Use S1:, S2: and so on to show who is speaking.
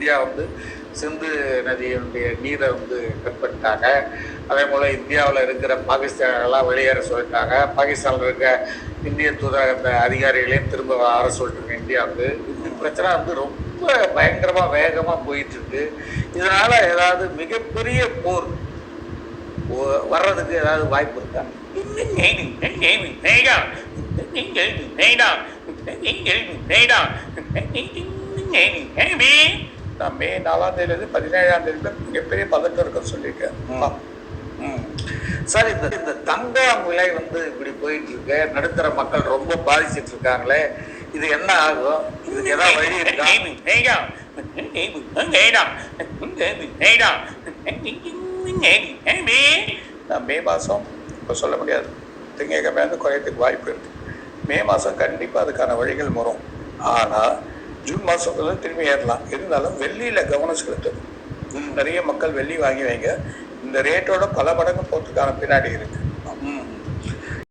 S1: India வந்து சிந்து நதியினுடைய நீரை வந்து கட் பண்ணிட்டாங்க. அதே போல் இந்தியாவில் இருக்கிற பாகிஸ்தானெல்லாம் வெளியேற சொல்லிட்டாங்க. பாகிஸ்தானில் இருக்க இந்திய தூதரக அதிகாரிகளையும் திரும்ப வர சொல்லிட்டு இந்தியாவுக்கு. இந்த பிரச்சனை வந்து ரொம்ப பயங்கரமாக வேகமாக போயிட்டுருக்கு. இதனால் ஏதாவது மிகப்பெரிய போர் வர்றதுக்கு ஏதாவது வாய்ப்பு இருக்கா?
S2: நான் மே 4ஆம் தேதியிலிருந்து 17ஆம் தேதிக்குள்ள மிகப்பெரிய பதட்டம் இருக்குன்னு சொல்லியிருக்கேன்.
S1: சார், இந்த தங்கம் விலை வந்து இப்படி போயிட்டு இருக்கு, நடுத்தர மக்கள் ரொம்ப பாதிச்சிட்டு இருக்காங்களே, இது என்ன ஆகும்? இதுக்கு ஏதாவது வழி இருக்கா?
S2: நான் மே மாதம் இப்போ சொல்ல முடியாது, திங்கக்கிழமை வந்து குறையத்துக்கு வாய்ப்பு இருக்குது. மே மாதம் கண்டிப்பாக அதுக்கான வழிகள் வரும். ஆனால் ஜூன் மாதத்துல திரும்பி ஏறலாம். இருந்தாலும் வெள்ளியில் கவனம் செலுத்தணும். நிறைய மக்கள் வெள்ளி வாங்கி வைங்க. இந்த ரேட்டோட பல மடங்கு போகிறதுக்கான பின்னாடி இருக்குது.